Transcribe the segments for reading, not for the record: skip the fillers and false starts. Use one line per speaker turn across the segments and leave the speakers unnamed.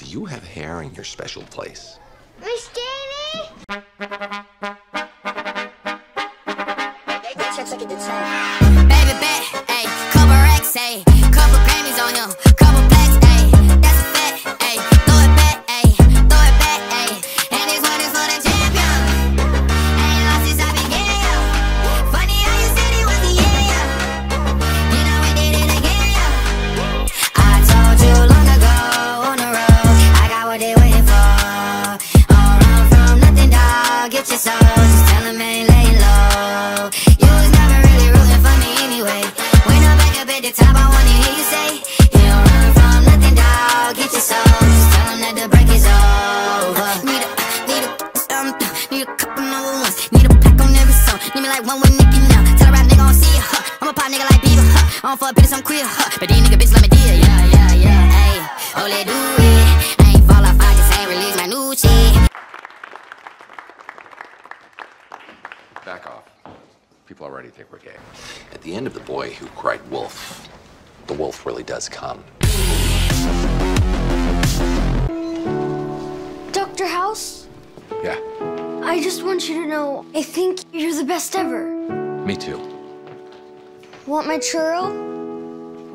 you have hair in your special place?
Miss Jamie?
Baby bet, ayy, couple racks, ayy, couple Grammys on him, couple plaques, ayy, that's a fact, ayy, throw it back, ayy, and this one is for the champion. Ain't lost since I began. Funny how you said it was the year. You know we did it again. I told you long ago on the road, I got what they waiting for. All run from nothing, dog. Get your soul, just tell them ain't laying low. You was never really rooting for me anyway. When I'm back up at the top, I wanna hear you say, you don't run from nothing, dog. Get your soul, just tell them that the break is over. Need a couple number ones. Need a pack on every song. Need me like one with Nicky now. Tell a rap nigga I don't see ya, huh. I'm a pop nigga like Bieber, huh. I don't fuck bitches, I'm queer, huh. But these nigga bitches let me deal, yeah, ayy. Oh, let do it. I ain't fall off, I just ain't release my new shit.
Back off. People already think we're gay. At the end of The Boy Who Cried Wolf, the wolf really does come.
Dr. House?
Yeah,
I just want you to know, I think you're the best ever.
me too.
Want my churro?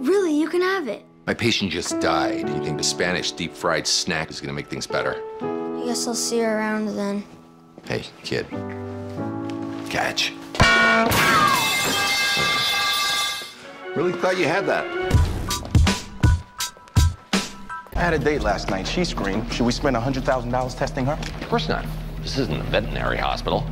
Really, you can have it.
My patient just died. You think the Spanish deep-fried snack is gonna make things better?
I guess I'll see you around then.
Hey, kid. Catch.
Really thought you had that. I had a date last night. She screamed. Should we spend $100,000 testing her?
Of course not. This isn't a veterinary hospital.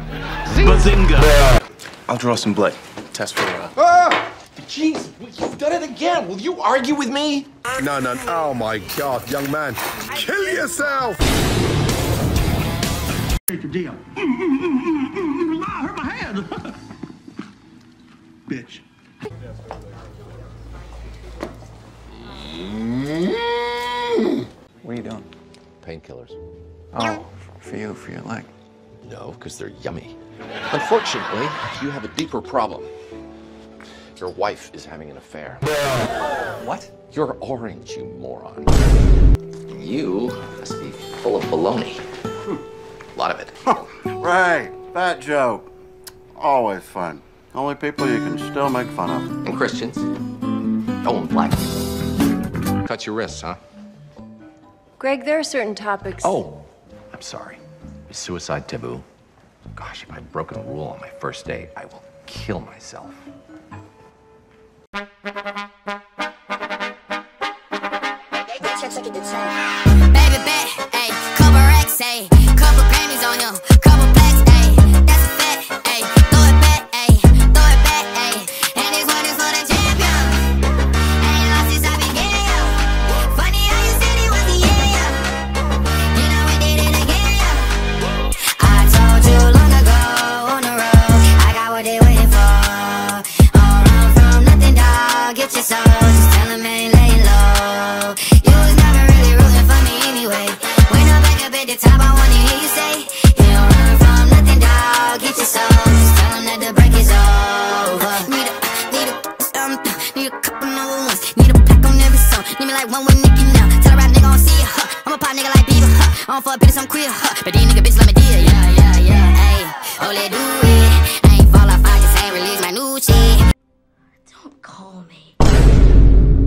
Bazinga! I'll draw some blood. Test for
Ah! Jeez, you've done it again. Will you argue with me?
No. Oh my God, young man. Kill yourself!
Here's the deal. I hurt my hand. Bitch.
What are you doing?
Painkillers.
Oh, for your leg.
No, because they're yummy. Unfortunately, you have a deeper problem. Your wife is having an affair.
What?
You're orange, you moron. You must be full of baloney. A lot of it.
Right, that joke. Always fun. Only people you can still make fun of.
And Christians. Oh, and black people. Cut your wrists, huh?
Greg, there are certain topics.
Oh, I'm sorry. Is suicide taboo? Gosh, if I've broken a rule on my first date, I will kill myself.
Baby bet, ayy, couple racks, ayy, couple Grammys on him, couple plaques, ayy, that's a fact, ayy, throw it back, ayy, and this one is for the champion. Ain't lost since I began. Funny how you said it was the year. You know we did it again. I told you long ago on the road, I got what they waiting for. All run from nothing, dog. Get your soul, just tell them ain't laying low. You was never really rooting for me anyway. When I'm back up at the top, I wanna hear you say, you don't run from nothing, dog. Get your soul, just tell them that the break is over. Need a couple number ones. Need a pack on every song. Need me like one with Nicky now. Tell a rap nigga I don't see ya, huh. I'm a pop nigga like Bieber, huh. I don't fuck bitches, I'm queer, huh. But these nigga bitches let me deal, yeah, ayy. Oh, let do it. I ain't fall off, I just ain't release my new shit.
Don't call me.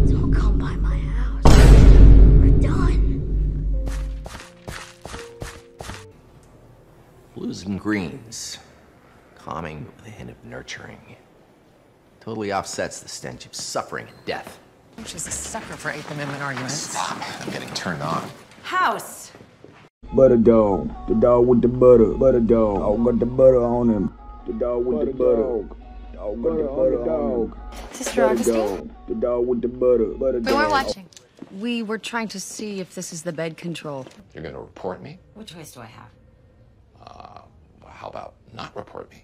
Don't come by my house. We're done.
Blues and greens. Calming with a hint of nurturing. Totally offsets the stench of suffering and death.
She's a sucker for Eighth Amendment arguments.
Stop. I'm getting turned on.
House!
Butter dog. The dog with the butter. Butter dog. Dog got the butter on him. The dog with the butter. Dog got the butter on him.
Sister Augustine?
The dog with the butter. Butter
We weren't watching. We were trying to see if this is the bed control.
You're gonna report me?
What choice do I have?
How about not report me?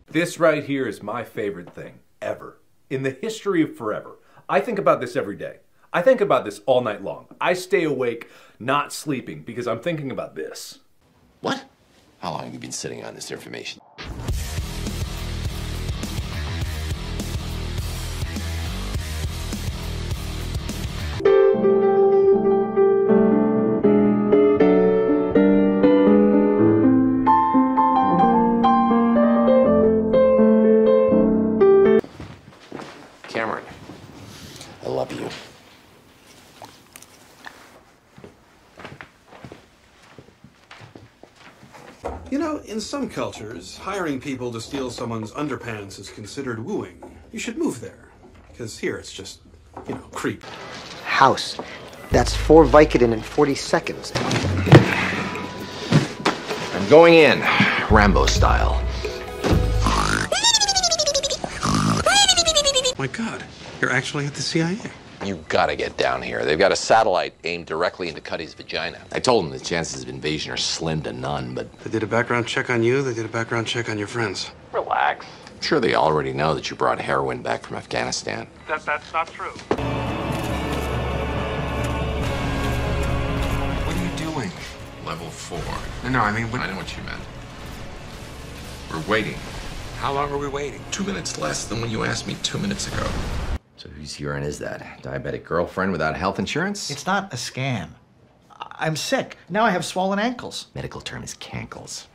This right here is my favorite thing ever. In the history of forever. I think about this every day. I think about this all night long. I stay awake, not sleeping, because I'm thinking about this.
What? How long have you been sitting on this information? I love you.
You know, in some cultures, hiring people to steal someone's underpants is considered wooing. You should move there. Because here it's just, you know, creep.
House. That's 4 Vicodin in 40 seconds.
I'm going in, Rambo style.
My God, you're actually at the CIA.
You gotta get down here. They've got a satellite aimed directly into Cuddy's vagina. I told them the chances of invasion are slim to none, but...
They did a background check on you, they did a background check on your friends.
Relax. I'm sure they already know that you brought heroin back from Afghanistan.
That's not true.
What are you doing? Level 4. No, I mean... I know what you meant. We're waiting. How long are we waiting? 2 minutes less than when you asked me 2 minutes ago. So whose urine is that? Diabetic girlfriend without health insurance?
It's not a scam. I'm sick. Now I have swollen ankles.
Medical term is cankles.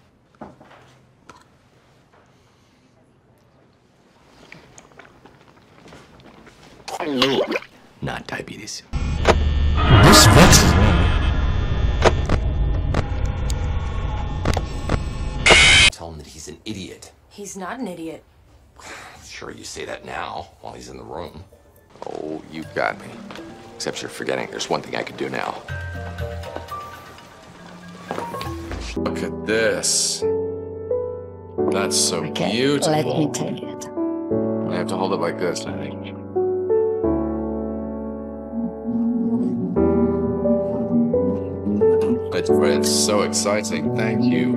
Not diabetes.
This what?
Tell him that he's an idiot.
He's not an idiot.
Sure, you say that now, while he's in the room. Oh, you got me. Except you're forgetting there's one thing I can do now. Look at this. That's so beautiful.
Let me take it.
I have to hold it like this, I think. It's so exciting. Thank you.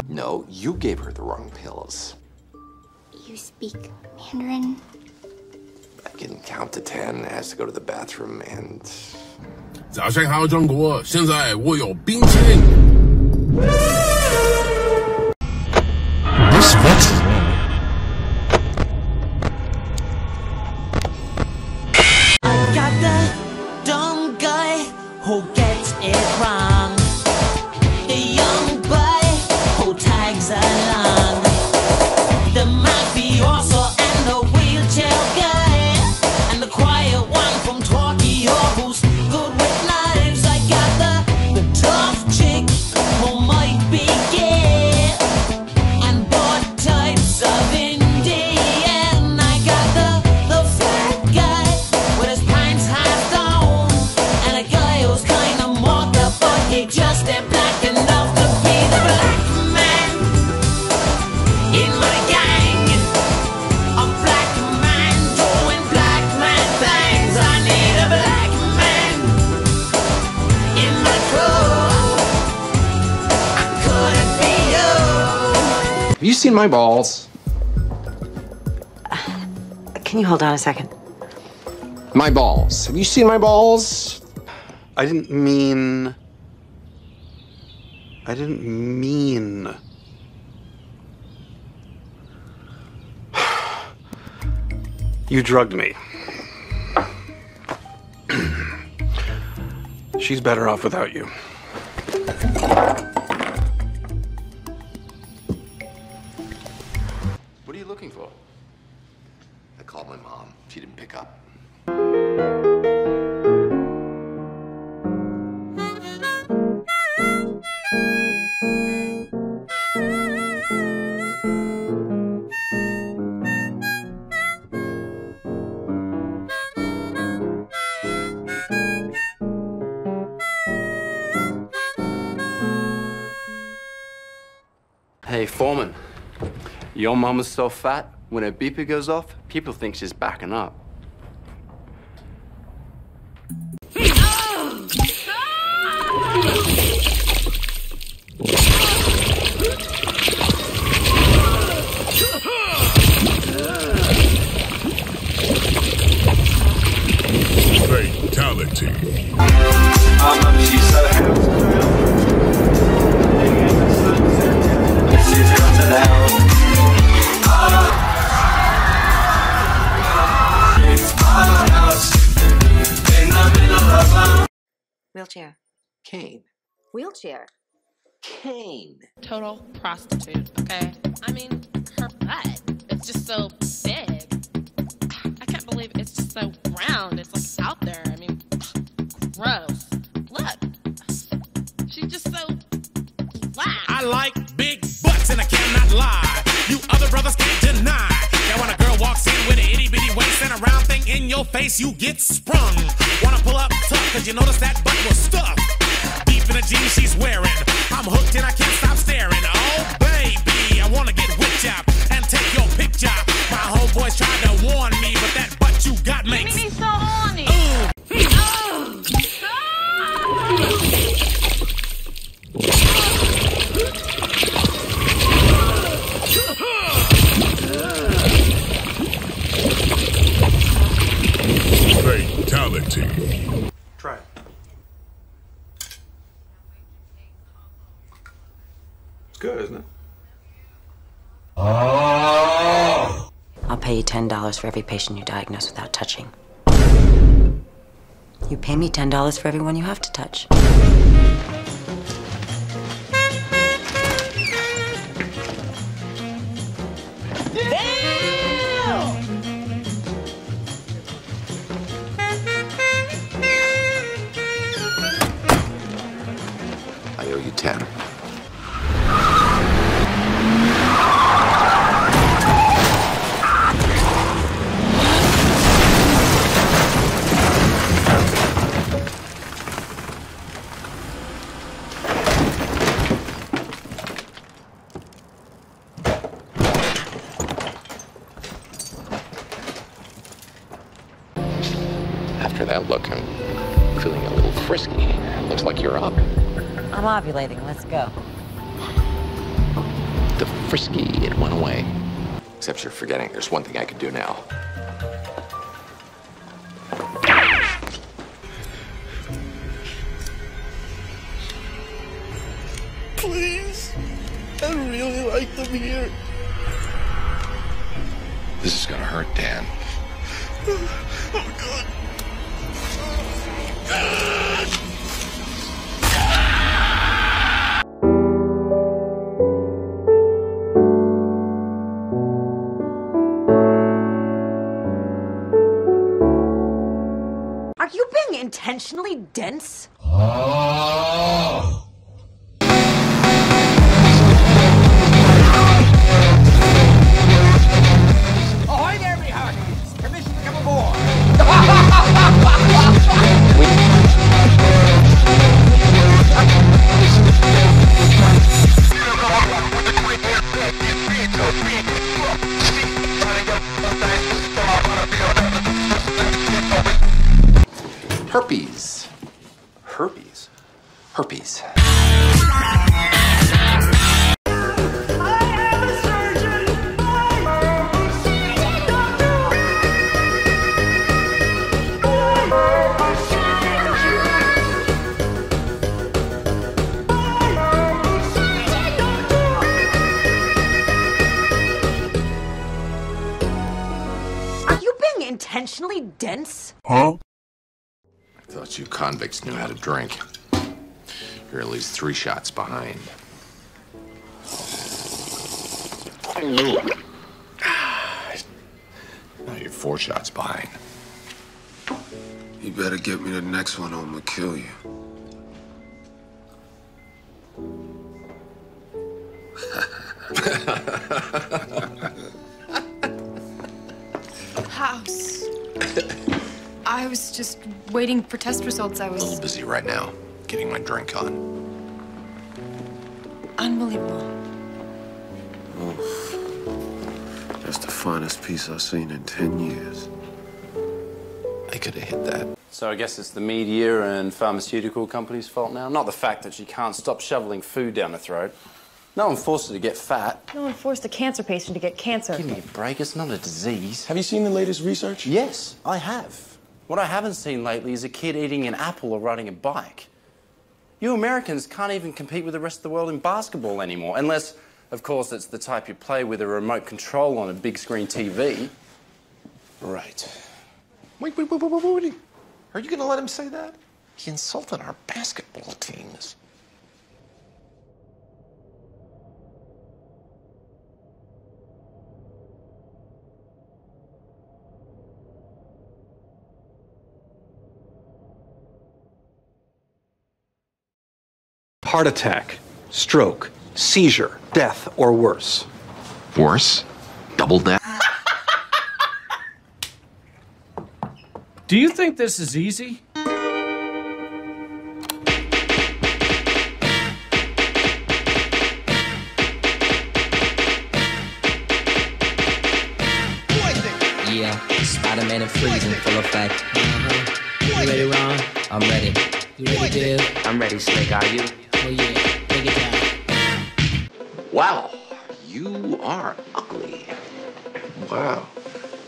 No, you gave her the wrong pills.
You speak Mandarin?
I can count to 10, has to go to the bathroom, and...
早上好，中国！现在我有冰淇淋。This what?
I got the dumb guy who gets it wrong. The young boy who tags along. The mafioso and the wheelchair guy. And the quiet one from Tokyo who's good with knives. I got the tough chick who might be gay. And both types of Indian. I got the fat guy with his pants half down. And a guy who's kind of mocked up, but he just ain't black enough to be the black man in my gang. A black man doing black man things. I need a black man in my crew. Could it be you?
Have you seen my balls?
Can you hold on a second?
My balls. Have you seen my balls?
I didn't mean... You drugged me. She's better off without you.
What are you looking for? I called my mom. She didn't pick up.
Hey, Foreman. Your mama's so fat, when her beeper goes off, people think she's backing up.
Fatality.
She's so
Wheelchair.
Cane.
Wheelchair.
Cane.
Total prostitute, okay? I mean, her butt. It's so big. I can't believe it's just so round. It's like out there. I mean, gross. Look. She's just so flat.
I like big butts and I cannot lie. You other brothers can't deny. Now when a girl walks in with an itty bitty waist and a round thing in your face, you get sprung. Wanna pull up tough cause you notice that butt was stuffed deep in the jeans she's wearing. I'm hooked and I can't stop staring. Oh baby, I wanna get whipped up and take your picture. My homeboys tried to warn me, but that butt you got makes
me so horny.
Fatality.
Try it. It's good, isn't it?
I'll pay you $10 for every patient you diagnose without touching. You pay me $10 for everyone you have to touch.
I owe you 10. After that look, I'm feeling a little frisky. Looks like you're up.
I'm ovulating. Let's go.
The frisky, it went away. Except you're forgetting there's one thing I could do now.
Please. I really like them here.
This is gonna hurt, Dan.
Oh, God.
Are you being intentionally dense?
Ahoy there, me hearties! Permission to come aboard.
Herpes. Herpes? Herpes.
Are you being intentionally dense?
Huh? I thought you convicts knew how to drink. You're at least 3 shots behind. Now you're 4 shots behind.
You better get me the next one or I'm gonna kill you.
House. I was just waiting for test results. I
A little
was
busy right now, getting my drink on.
unbelievable.
Oof. That's the finest piece I've seen in 10 years.
I could have hit that.
So I guess it's the media and pharmaceutical companies' fault now? Not the fact that she can't stop shoveling food down her throat. No one forced her to get fat.
No one forced a cancer patient to get cancer.
Give me a break, it's not a disease.
Have you seen the latest research?
Yes, I have. What I haven't seen lately is a kid eating an apple or riding a bike. You Americans can't even compete with the rest of the world in basketball anymore, unless, of course, it's the type you play with a remote control on a big screen TV.
Right. Wait. Are you gonna let him say that? He insulted our basketball teams.
Heart attack, stroke, seizure, death, or worse.
Worse? Double death?
Do you think this is easy?
Yeah, Spider-Man and freezing full effect.
You ready, Ron?
I'm ready.
You ready, Dib?
I'm ready, Slick. Are you?
Oh yeah, take it down.
Wow, you are ugly.
Wow,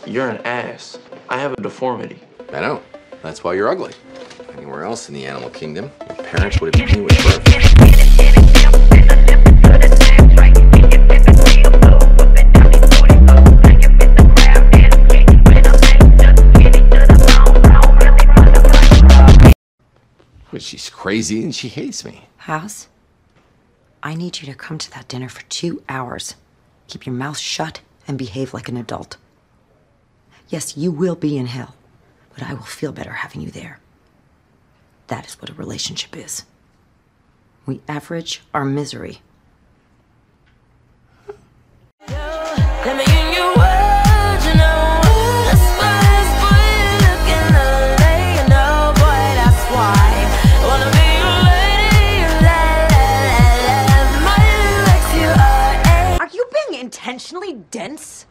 you're an ass. I have a deformity.
I know. That's why you're ugly. Anywhere else in the animal kingdom, your parents would have beaten you with birth. But she's crazy and she hates me.
House, I need you to come to that dinner for 2 hours. Keep your mouth shut and behave like an adult. Yes, you will be in hell, but I will feel better having you there. That is what a relationship is. We average our misery.
Let me in your world, you know. That's why this boy looking away, you know, boy, that's why. Wanna be your lady, my legs, you are.
Are you being intentionally dense?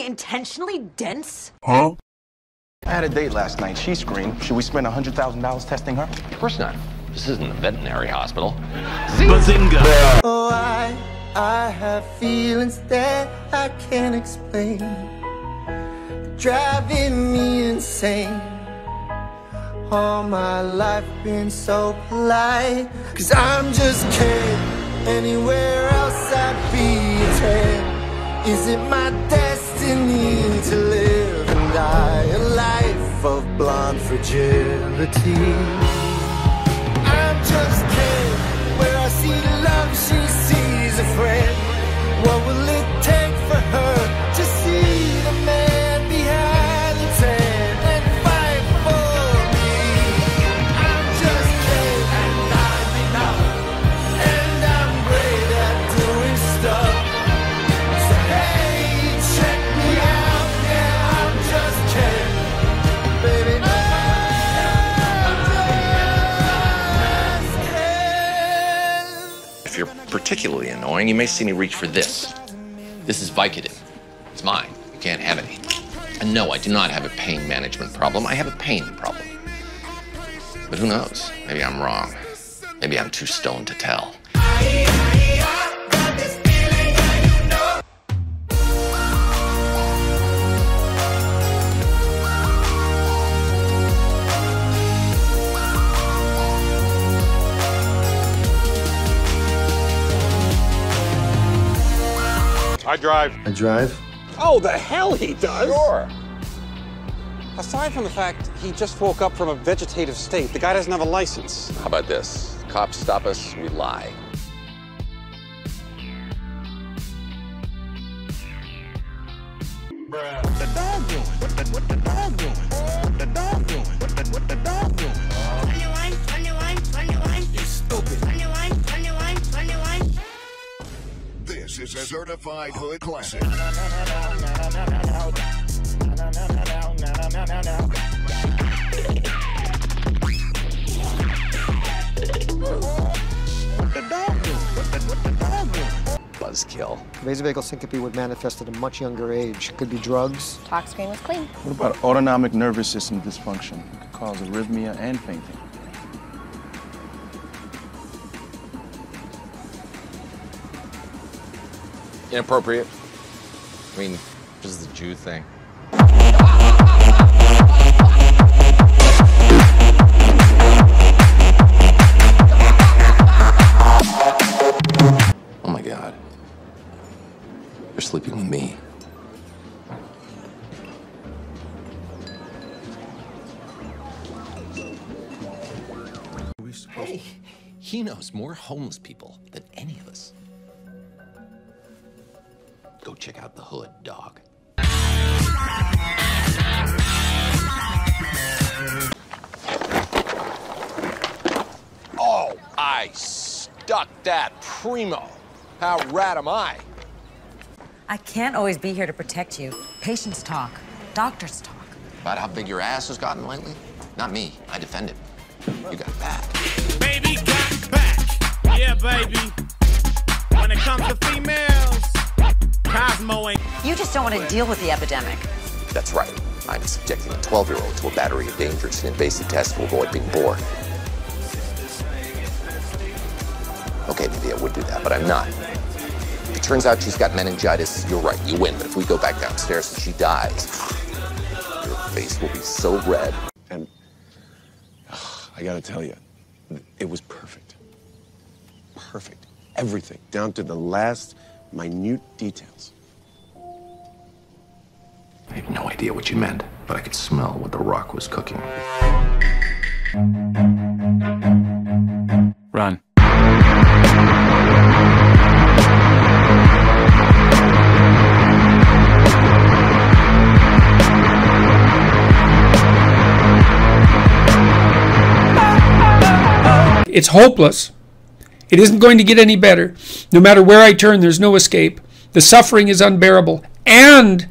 Intentionally dense?
Huh? I had a date last night. She screamed. Should we spend $100,000 testing her?
Of course not. This isn't a veterinary hospital.
Bazinga!
Oh, I have feelings that I can't explain. Driving me insane. All my life been so polite. 'Cause I'm just kidding. Anywhere else I'd be a 10. Is it my destiny to live and die a life of blonde fragility? I'm just kidding. Where I see love, she sees a friend. What will it take for her to see the man behind the tent and fight for me? I'm just kidding, and I'm enough, and I'm great at doing stuff.
If you're particularly annoying, you may see me reach for this. This is Vicodin. It's mine. You can't have any. And no, I do not have a pain management problem. I have a pain problem. But who knows? Maybe I'm wrong. Maybe I'm too stoned to tell.
I drive.
I drive?
Oh, the hell he does!
Sure.
Aside from the fact he just woke up from a vegetative state, the guy doesn't have a license.
How about this? Cops stop us, we lie.
What the dog doing? What the dog doing? What the dog doing? What the dog doing?
21.
You stupid.
21.
This is a certified hood classic. What the dog doing? What the dog doing?
Buzzkill.
Vasovagal syncope would manifest at a much younger age. Could be drugs.
Talk screen was clean.
What about autonomic nervous system dysfunction? It could cause arrhythmia and fainting.
Inappropriate. I mean, this is the Jew thing. Oh my God. You're sleeping with me. He knows more homeless people than any of us. Go check out the hood, dog. Oh, I stuck that primo. How rad am I?
I can't always be here to protect you. Patients talk. Doctors talk.
About how big your ass has gotten lately? Not me. I defend it. You got back.
Baby got back. Yeah, baby. When it comes to females, Cosmo ain't.
You just don't want to deal with the epidemic.
That's right. I'm subjecting a 12-year-old to a battery of dangerous and invasive tests to avoid being bored. Okay, maybe I would do that, but I'm not. If it turns out she's got meningitis, you're right, you win. But if we go back downstairs and she dies, your face will be so red.
And I gotta tell you, it was perfect. Perfect. Everything, down to the last minute details.
I have no idea what you meant, but I could smell what the Rock was cooking.
Run.
It's hopeless. It isn't going to get any better. No matter where I turn, there's no escape. The suffering is unbearable. And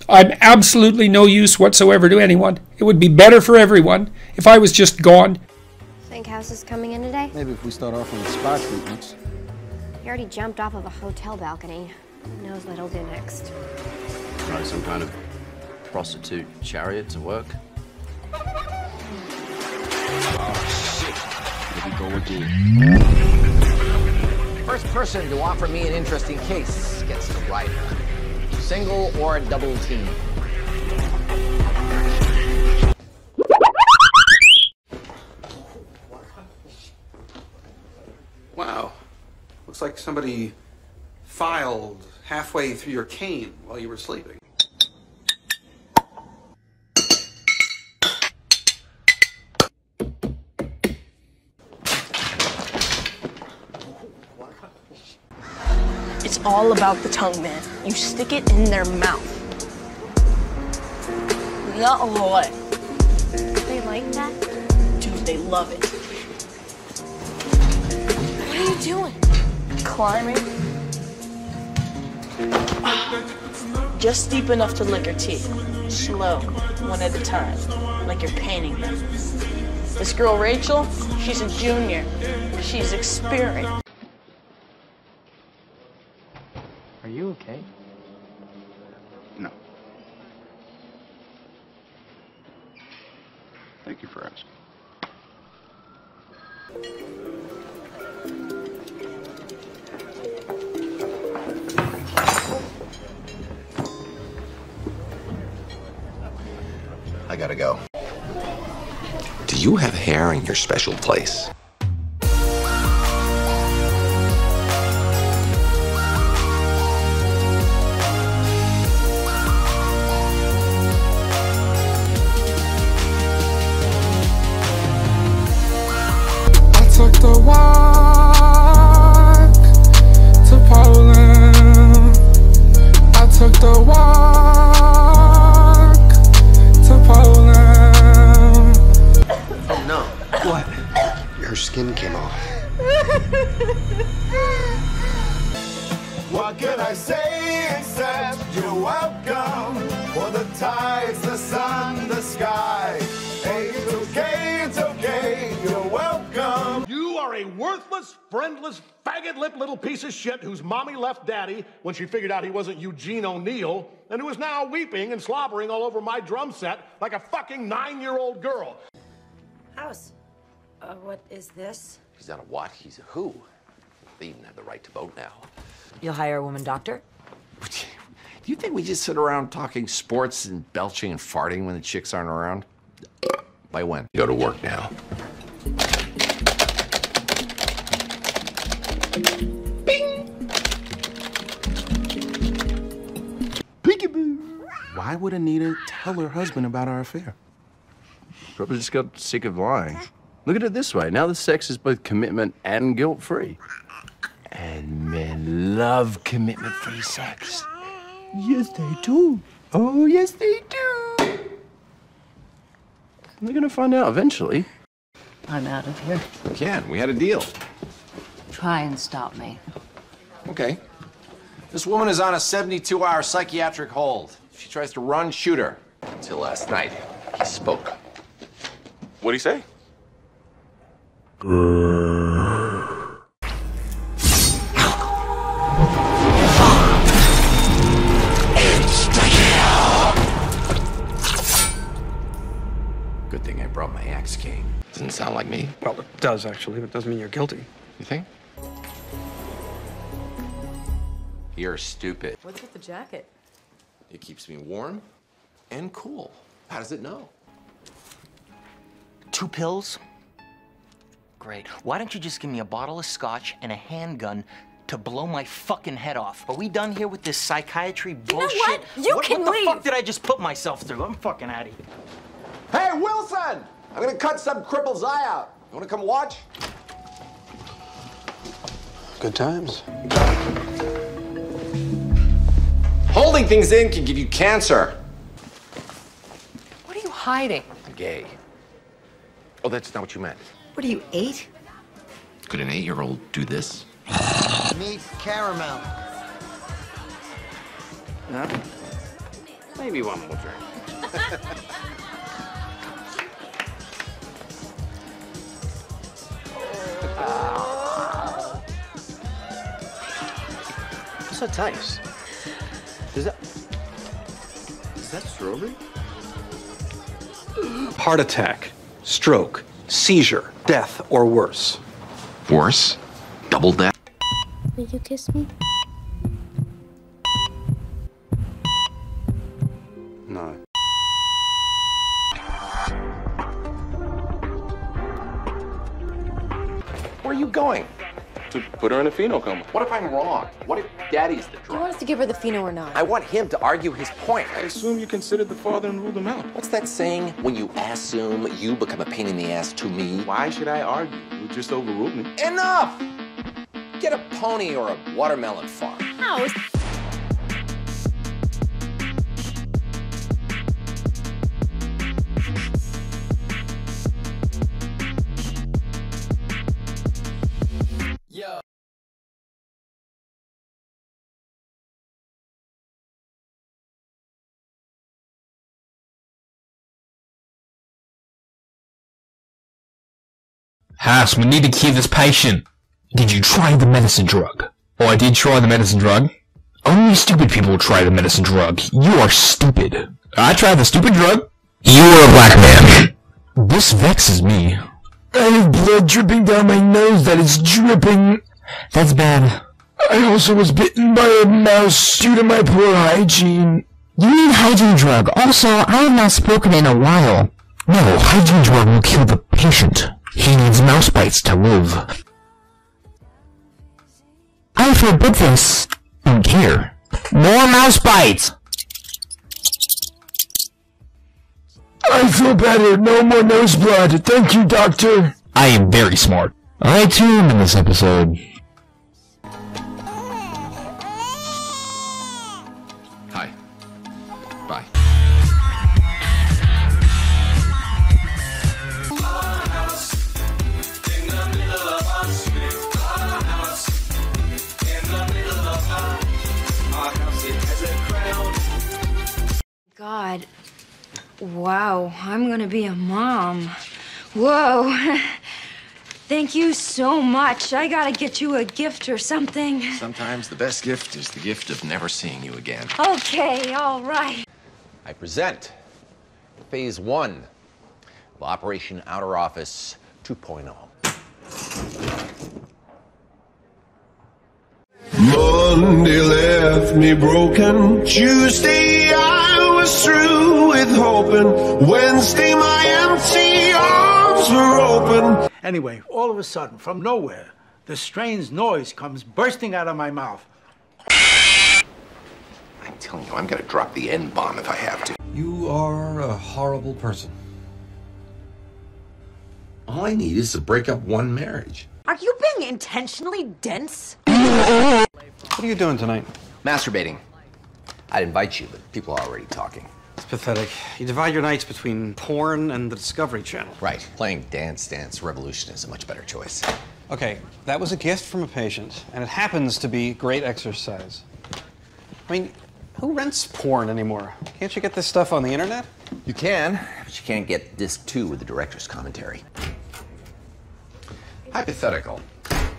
I'm absolutely no use whatsoever to anyone. It would be better for everyone if I was just gone.
Think House is coming in today?
Maybe if we start off on the spa treatments.
He already jumped off of a hotel balcony. Who knows what he'll do next?
Try some kind of prostitute chariot to work.
Here we go again.
First person to offer me an interesting case gets the rider. Single or double team.
Wow. Looks like somebody filed halfway through your cane while you were sleeping.
It's all about the tongue, man. You stick it in their mouth. Not a lot.
They like that?
Dude, they love it. What are you doing? Climbing? Just deep enough to lick her teeth. Slow, one at a time, like you're painting them. This girl, Rachel, she's a junior. She's experienced.
Are you okay?
No. Thank you for asking.
I gotta go. Do you have hair in your special place?
Took the walk to Poland. I took the walk to Poland.
Oh no. What? Her skin came off.
What can I say except you're welcome? For the tides, the sun, the sky. Hey, it's okay, you're welcome.
You are a worthless, friendless, faggot-lipped little piece of shit whose mommy left daddy when she figured out he wasn't Eugene O'Neill, and who is now weeping and slobbering all over my drum set like a fucking 9-year-old girl.
House. What is this?
He's not a what, he's a who. They even have the right to vote now.
You'll hire a woman doctor?
Do you think we just sit around talking sports and belching and farting when the chicks aren't around? By when? Go to work now.
Bing! Peekaboo! Why would Anita tell her husband about our affair?
Probably just got sick of lying. Look at it this way. Now the sex is both commitment and guilt-free. And men love commitment-free sex. Yes, they do. Oh, yes, they do. We're gonna find out eventually.
I'm out of here.
We can. We had a deal.
Try and stop me.
Okay. This woman is on a 72-hour psychiatric hold. If she tries to run, shoot her. Until last night, he spoke. What'd he say? Good thing I brought my axe cane. Doesn't sound like me.
Well, it does, actually, but it doesn't mean you're guilty.
You think? You're stupid.
What's with the jacket?
It keeps me warm and cool. How does it know?
2 pills? Great. Why don't you just give me a bottle of scotch and a handgun to blow my fucking head off? Are we done here with this psychiatry bullshit?
You know what? You can leave!
What the fuck did I just put myself through? I'm fucking out of here.
Hey, Wilson! I'm gonna cut some cripple's eye out. You wanna come watch?
Good times.
Holding things in can give you cancer.
What are you hiding?
I'm gay. Oh, that's not what you meant.
What are you, 8?
Could an 8-year-old do this?
Meet caramel.
No? Maybe one more drink. What's that taste? Is that strawberry?
Heart attack, stroke, seizure, death, or worse.
Worse? Double death?
Will you kiss me?
No.
Where are you going?
To put her in a pheno coma.
What if I'm wrong? What if Daddy's the
Do you
drunk?
want us to give her the pheno or not?
I want him to argue his point.
I assume you considered the father and ruled him out.
What's that saying? When you assume, you become a pain in the ass to me.
Why should I argue? You just overruled me.
Enough! Get a pony or a watermelon farm.
Ow!
Haas, we need to cure this patient. Did you try the medicine drug? Oh, I did try the medicine drug. Only stupid people try the medicine drug. You are stupid. I tried the stupid drug. You are a black man. This vexes me. I have blood dripping down my nose that is dripping. That's bad. I also was bitten by a mouse due to my poor hygiene. You need hygiene drug. Also, I have not spoken in a while. No, hygiene drug will kill the patient. He needs mouse bites to live. I forbid this. Don't care. More mouse bites! I feel better. No more nose blood. Thank you, doctor. I am very smart. I too am in this episode.
Hi. Bye.
God. Wow, I'm gonna be a mom. Whoa. Thank you so much. I gotta get you a gift or something.
Sometimes the best gift is the gift of never seeing you again.
Okay, all right.
I present Phase 1 of Operation Outer Office 2.0.
Monday left me broken. Tuesday I was through with hoping. Wednesday my empty arms were open.
Anyway, all of a sudden, from nowhere, this strange noise comes bursting out of my mouth.
I'm telling you, I'm gonna drop the N-bomb if I have to.
You are a horrible person.
All I need is to break up one marriage.
Are you being intentionally dense?
What are you doing tonight?
Masturbating. I'd invite you, but people are already talking.
It's pathetic. You divide your nights between porn and the Discovery Channel.
Right. Playing Dance Dance Revolution is a much better choice.
Okay, that was a gift from a patient, and it happens to be great exercise. I mean, who rents porn anymore? Can't you get this stuff on the internet?
You can, but you can't get disc 2 with the director's commentary.
Hypothetical. If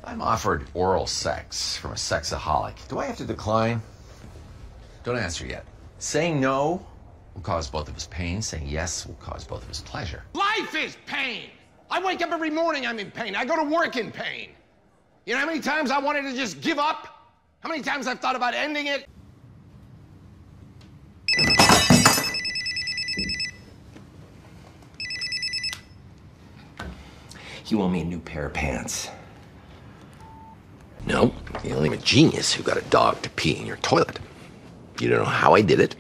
I'm offered oral sex from a sexaholic, do I have to decline? Don't answer yet. Saying no will cause both of us pain. Saying yes will cause both of us pleasure.
Life is pain. I wake up every morning, I'm in pain. I go to work in pain. You know how many times I wanted to just give up? How many times I've thought about ending it?
You owe me a new pair of pants. No, you're only a genius who got a dog to pee in your toilet. You don't know how I did it,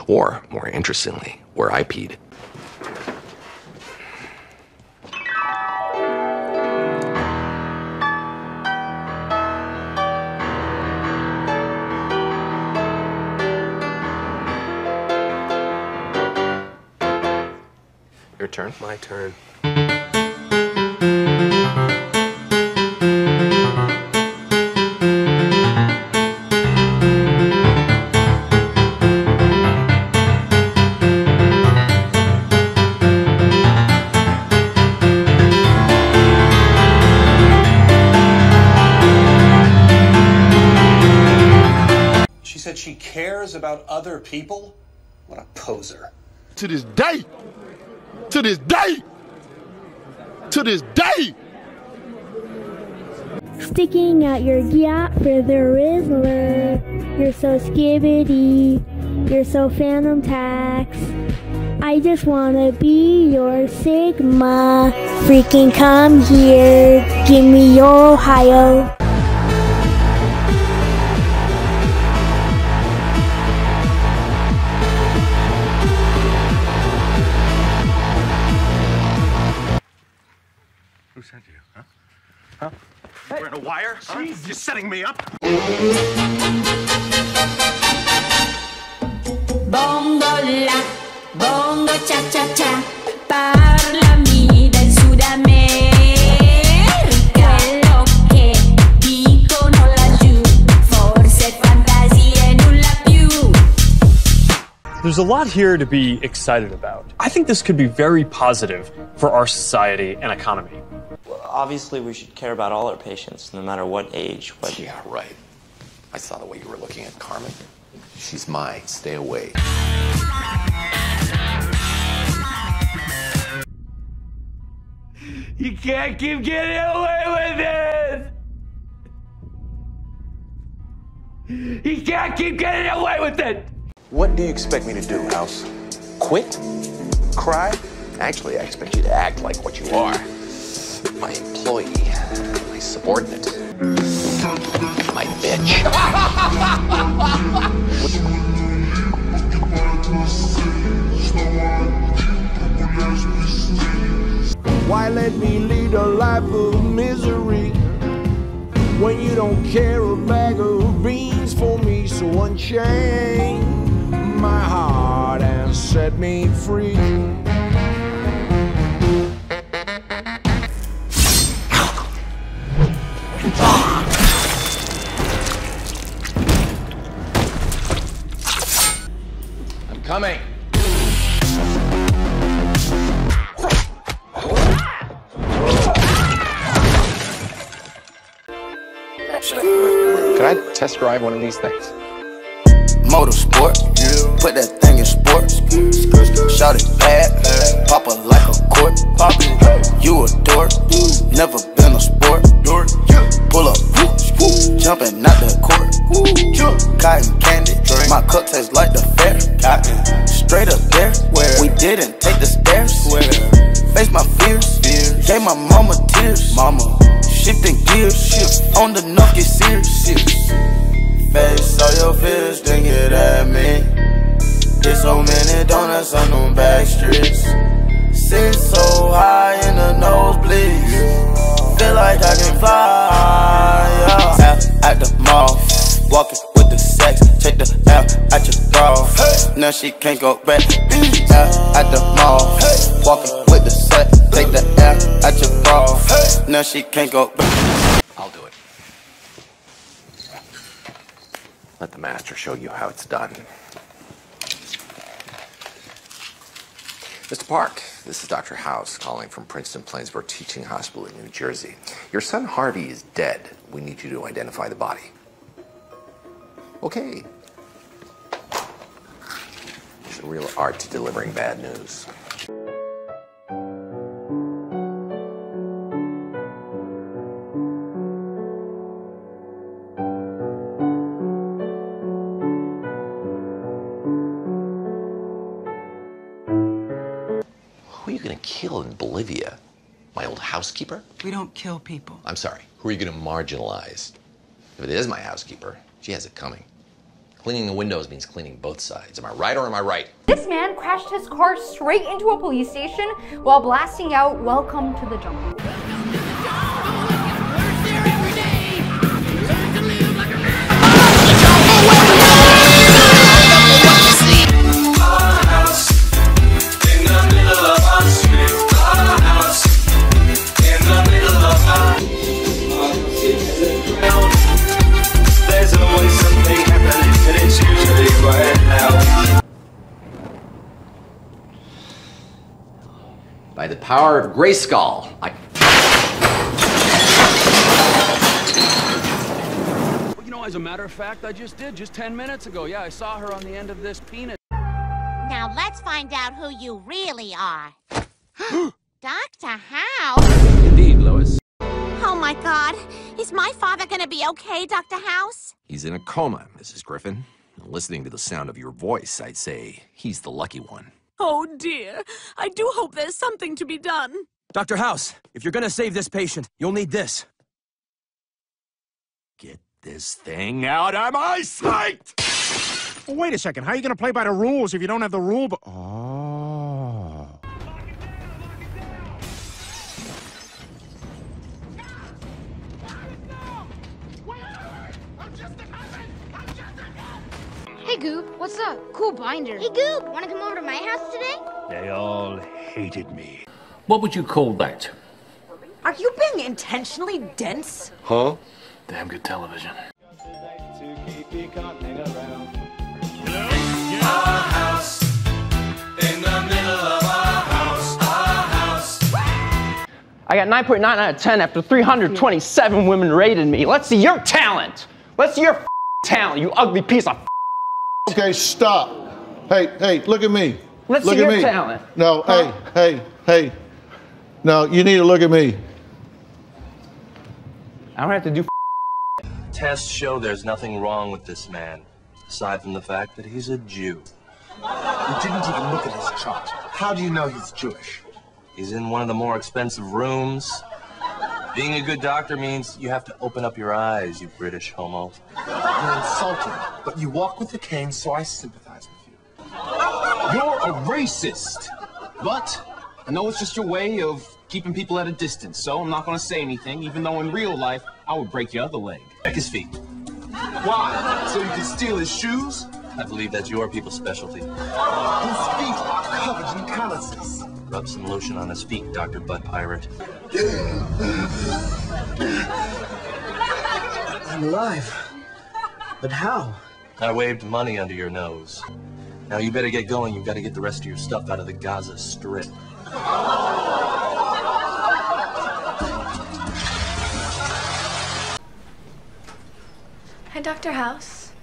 or, more interestingly, where I peed. Your turn.
My turn.
She said she cares about other people? What a poser.
To this day, to this day, to this day.
Sticking out your yacht for the Rizzler. You're so skibbity, you're so phantom tax. I just wanna be your Sigma. Freaking come here, give me your Ohio.
Who sent you, huh? Huh? You wearing a wire? Huh? You're setting me up?
Bongo la, bongo cha cha cha, parlami del Sud America. Quello che dicono laggiù, forse fantasie nulla più.
There's a lot here to be excited about. I think this could be very positive for our society and economy.
Well, obviously, we should care about all our patients, no matter what age.
Yeah, right. I saw the way you were looking at Carmen. She's mine. Stay away.
You can't keep getting away with this! You can't keep getting away with it!
What do you expect me to do, House? Quit? Cry?
Actually, I expect you to act like what you are. My employee. My subordinate. My bitch.
Why let me lead a life of misery when you don't care a bag of beans for me? So unchain my heart and set me free.
I'm coming. Can I test drive one of these things?
Motorsport, put that thing in sports. Shout it bad, pop it like a court. You a dork, never been a sport. Pull up, jumping out the court. Cotton candy, my cup tastes like the fair. Straight up there, we didn't take the stairs. Face my fears, gave my mama tears. Shifting gears, on the knock get serious. Face all your fears, then get at me. There's so many donuts on them back streets. Sit so high in the nose. now she can't go back. At the mall, walking with the set. Take the air at your bra. Now she can't go back.
I'll do it. Let the master show you how it's done. Mr. Park, this is Dr. House calling from Princeton Plainsboro Teaching Hospital in New Jersey. Your son Harvey is dead. We need you to identify the body. Okay. There's a real art to delivering bad news. Who are you going to kill in Bolivia? My old housekeeper?
We don't kill people.
I'm sorry. Who are you going to marginalize? If it is my housekeeper, she has it coming. Cleaning the windows means cleaning both sides. Am I right or am I right?
This man crashed his car straight into a police station while blasting out "Welcome to the Jungle."
There's always something happening, and it's usually right now.
By the power of Grayskull,
Well, you know, as a matter of fact, I just did, just 10 minutes ago. Yeah, I saw her on the end of this peanut.
Now let's find out who you really are. Dr. House?
Indeed, Lois.
Oh my God. Is my father gonna be okay, Dr. House?
He's in a coma, Mrs. Griffin. Listening to the sound of your voice, I'd say he's the lucky one.
Oh dear. I do hope there's something to be done.
Dr. House, if you're gonna save this patient, you'll need this.
Get this thing out of my sight!
Well, wait a second. How are you going to play by the rules if you don't have the rule book? Oh.
Hey, Goop, what's up? Cool binder. Hey, Goop, want to come over to my house today?
They all hated me.
What would you call that?
Are you being intentionally dense?
Huh?
Damn good television.
Our house, in the middle of our house.
I got 9.9 out of 10 after 327 women rated me. Let's see your talent. Let's see your talent, you ugly piece of.
Okay, stop. Hey, look at me.
Let's
look
see
at
your
me.
talent.
No,
Huh?
hey. No, you need to look at me.
I don't have to do.
Tests show there's nothing wrong with this man, aside from the fact that he's a Jew.
You didn't even look at his chart. How do you know he's Jewish?
He's in one of the more expensive rooms. Being a good doctor means you have to open up your eyes, you British homo.
You're insulting, but you walk with a cane, so I sympathize with you.
You're a racist. But I know it's just your way of keeping people at a distance, so I'm not going to say anything, even though in real life, I would break your other leg.
Check his feet.
Why? So you can steal his shoes?
I believe that's your people's specialty.
His feet are covered in calluses.
Rub some lotion on his feet, Dr. Butt Pirate.
I'm alive. But how?
I waved money under your nose. Now you better get going. You've got to get the rest of your stuff out of the Gaza Strip.
Hi, Dr. House.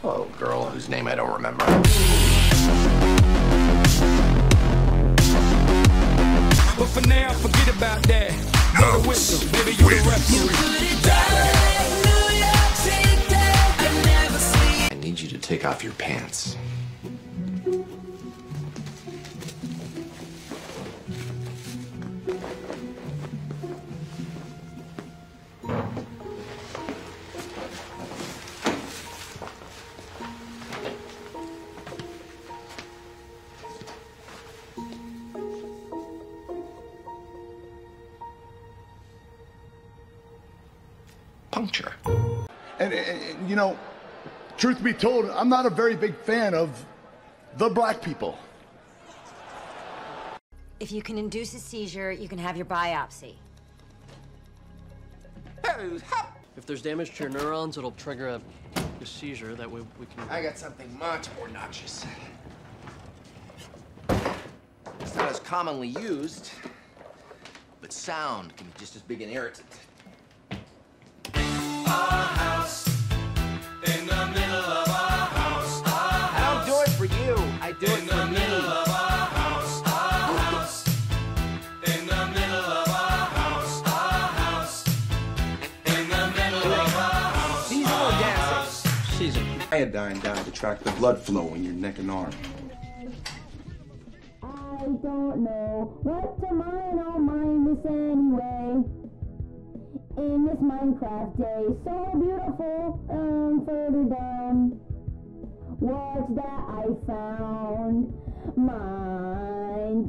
Oh, girl whose name I don't remember.
But for now, forget about that. You're the witness, baby, you're the referee.
I need you to take off your pants. Puncture.
And you know,
Truth be told, I'm not a very big fan of the black people.
If you can induce a seizure, you can have your biopsy.
If there's damage to your neurons, it'll trigger a seizure. That way we can...
I got something much more noxious. It's not as commonly used, but sound can be just as big an irritant.
Our house, in the middle of our house.
I don't do it for you. I do it for me.
Iodine dye to track the blood flow in your neck and arm.
I don't know what to mine, I'll mine this anyway. In this Minecraft day, so beautiful, further down. What's that I found? Mine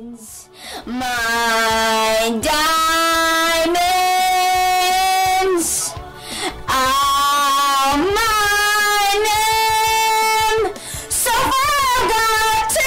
diamonds. Mine diamonds. I'll mine them. So far got to.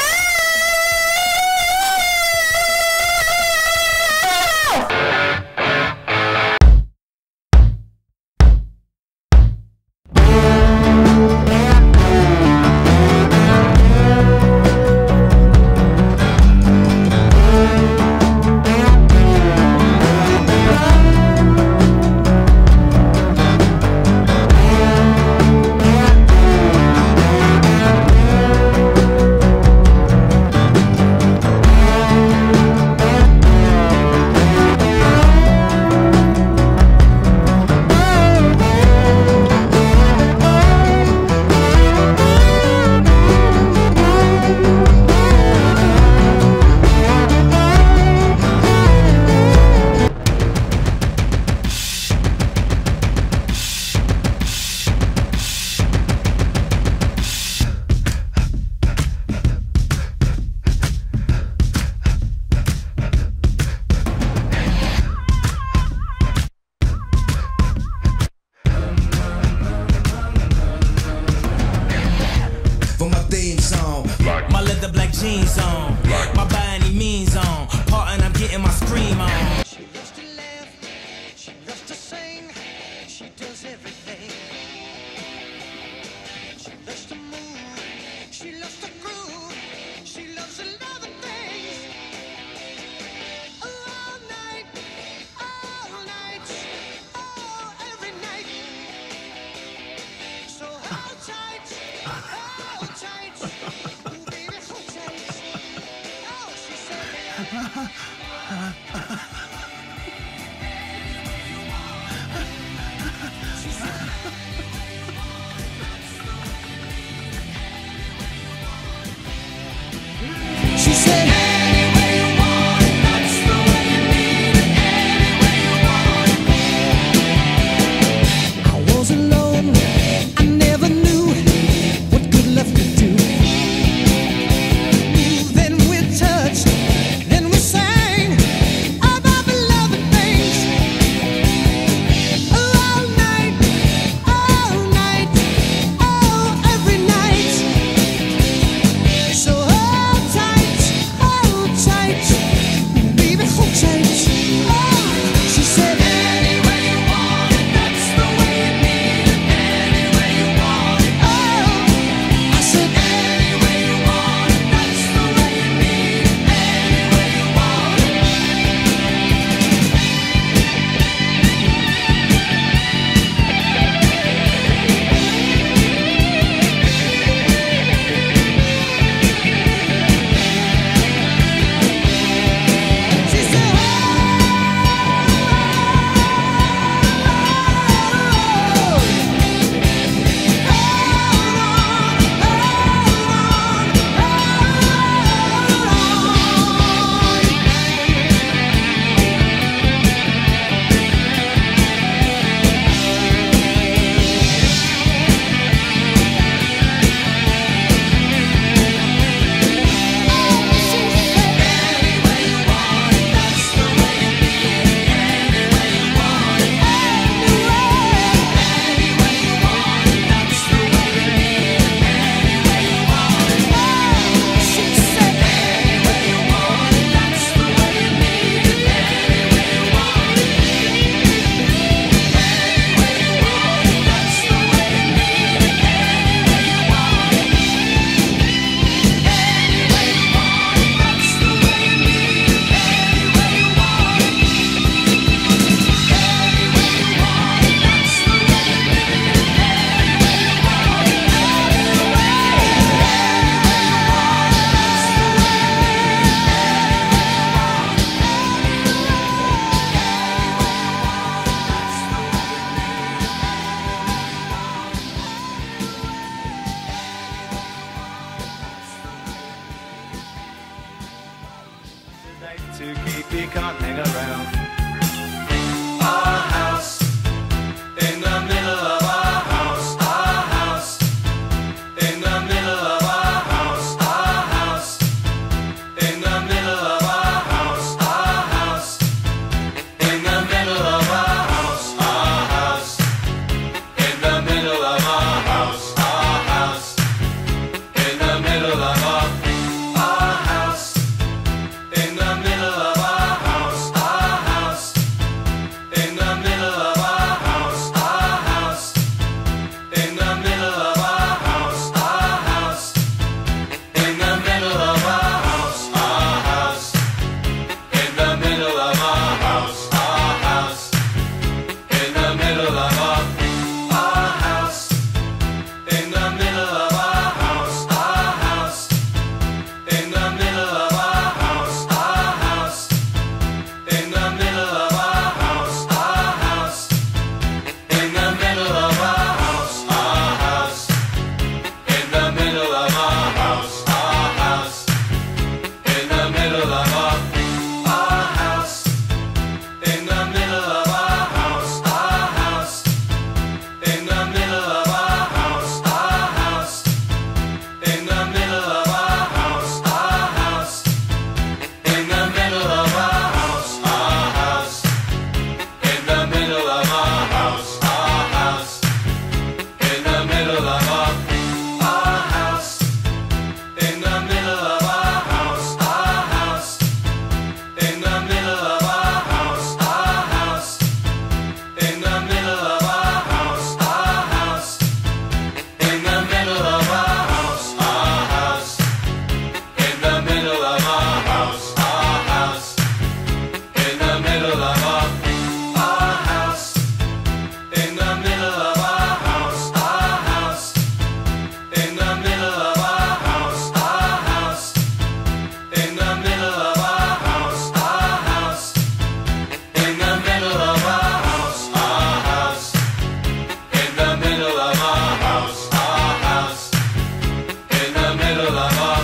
My leather black jeans on, my by any means on, part and I'm getting my scream on. She loves to laugh, she loves to sing, she does everything. She loves to move, she loves to groove, she loves a lot of things. All night, oh, every night. So hold tight, hold tight. She said, any way you want it, that's the way you need it. Any way you want it. I was alone, I never knew what good love could do. Then we touched, then we sang about the
To keep you can't hang around. Our house, in the middle of our house, our house, in the middle of our house, our house, in the middle of our house, our house, in the middle of our house, our house, in the middle of our house, our house, in the middle of our house, in the middle of our house, our house, in the middle of our house, our house, in the middle of our house, our house, in the middle of our house, our house, in the middle of our house, our house, in the middle of our house, in the middle of our house, our house, in the middle of our house, our house, in the middle of our house, our house, in the middle of our house, our house, in the middle of our house, our house, in the middle of our house, in the middle of our house, our house, in the middle of our house, our house, in the middle of our house, our house, in the middle of our house, our house, in the middle of our house, our house, in the middle of our house, in the middle of our house, our house, in the middle of our house, our house, in the middle of our house, our house, in the middle of our house, our house, in the middle of our house, our house, in the middle of our house, in the middle of our house, our house, in the middle of our house, our house, in the middle of our house, our house, in the middle of our house, our house, in the middle of our house, our house, in the middle of our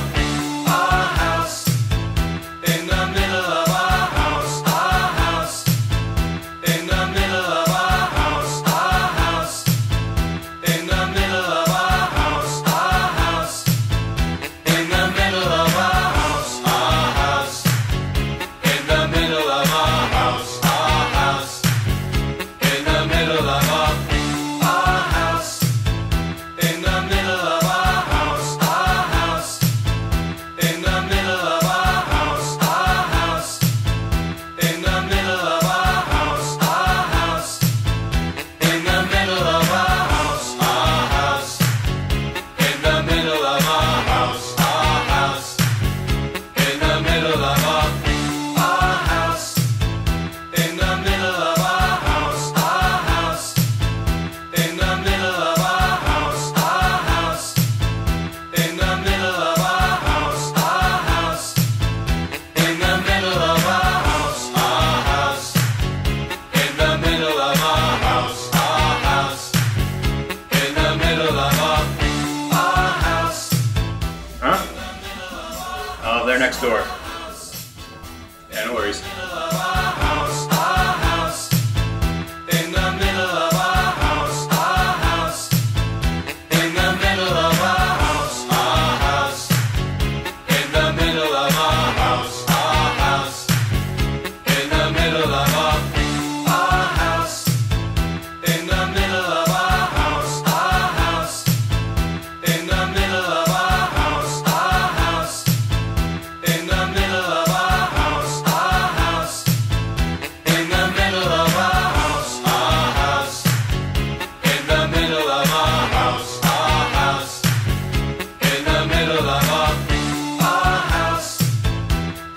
house, in the middle of our house, our house, in the middle of our house, our house, in the middle of our house, our house, in the middle of our house, our house, in the middle of our house, our house, in the middle of our house, in the middle of our house, our house, in the middle of our house, our house, in the middle of our house, our house, in the middle of our house, our house, in the middle of our house, our house, in the middle of our house, in the middle of our house, our house, in the middle of our house, our house, in the middle of our house, our house, in the middle of our house, our house, in the middle of our house, our house, in the middle of our house.
Huh? Oh, they're next door. Yeah, no worries.
In the middle of our house, our house, in the middle of our house, our house, in the middle of our house, our house, in the middle of our house, in the middle of our house, our house, in the middle of our house, our house, in the middle of our house, our house, in the middle of our house, our house, in the middle of our house, our house, in the middle of our house,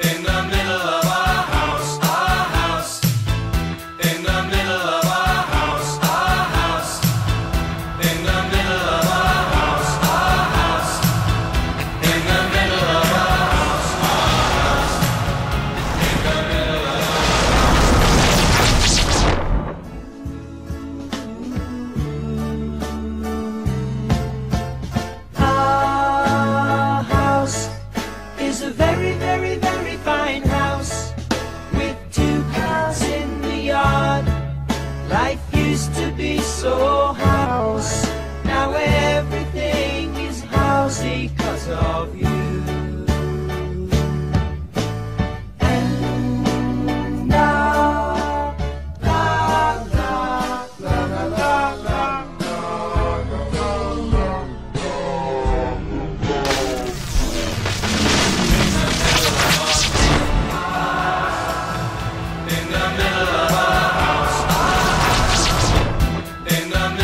in the middle of our house, our house, in the middle of our house, our house, in the middle of our house, our house, in the middle of our house, our house, in the middle of
Our house is a very, very, very fine house. so house. Now everything is housey 'cause of you. And now, la la la la la la.
In the middle of our house. In the middle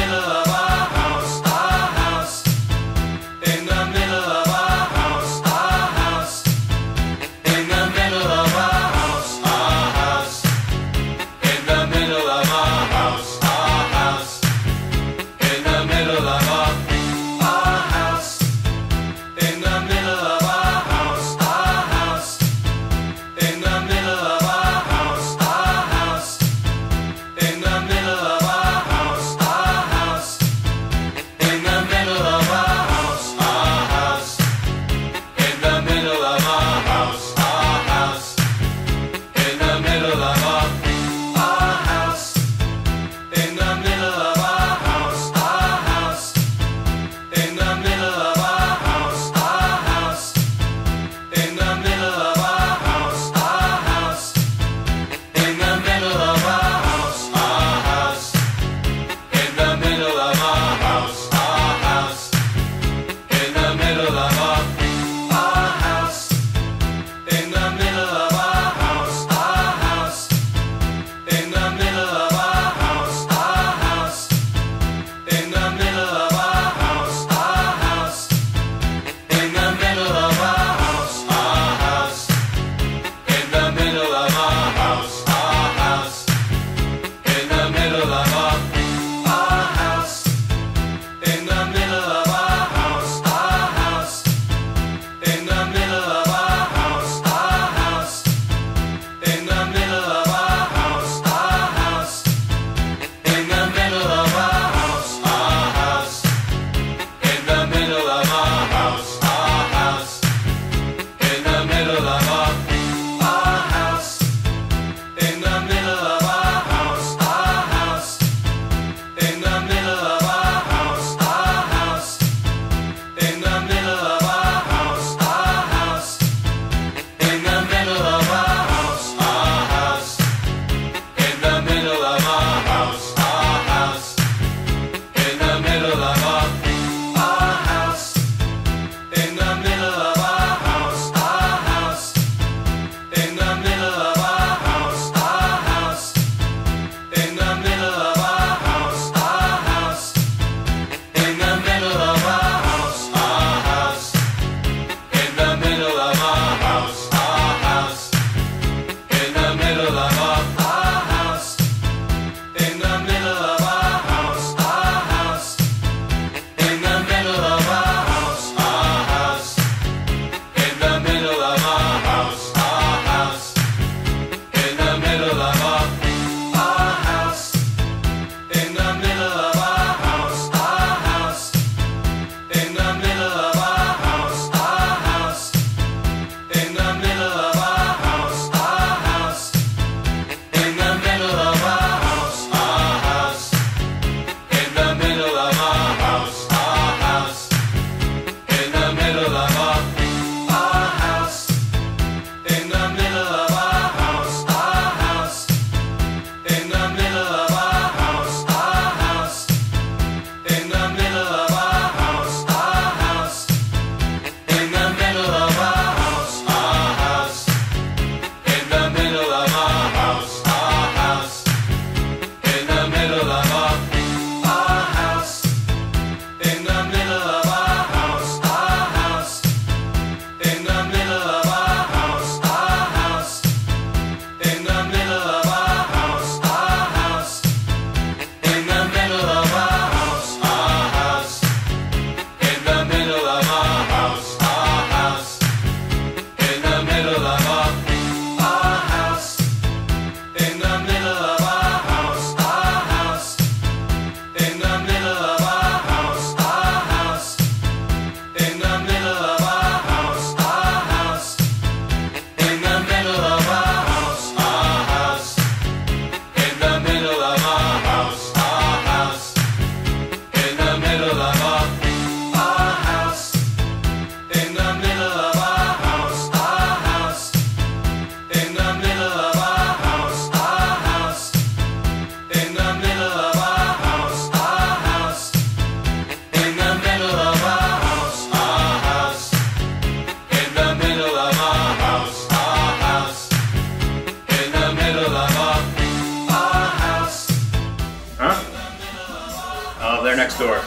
next door.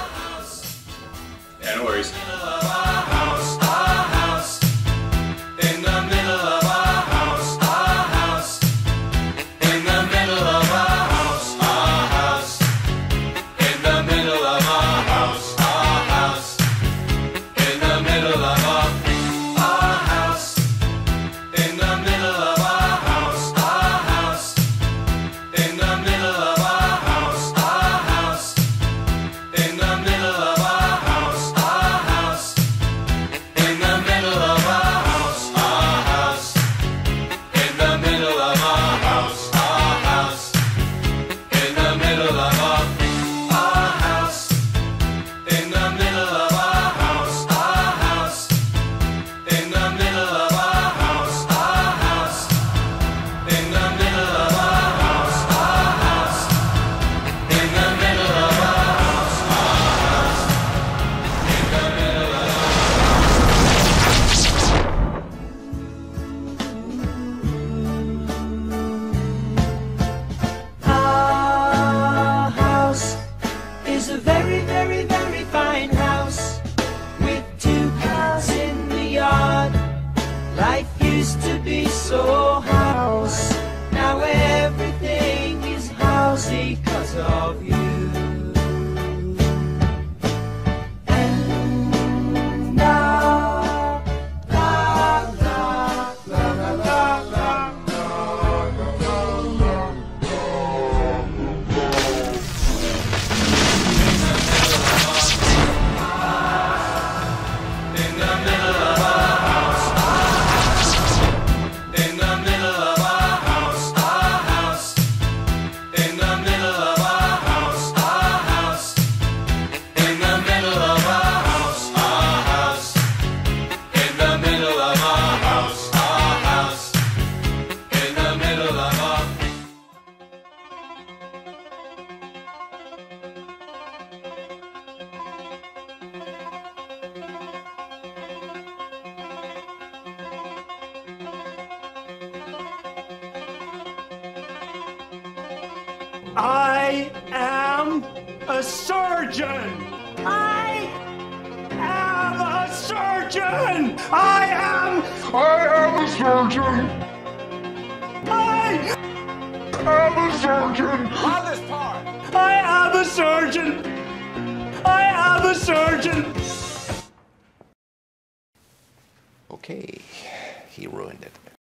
Yeah, no worries.
I am a surgeon! I am a surgeon! I am a surgeon! I am a surgeon!
Loudest part!
I am a surgeon! I am a surgeon!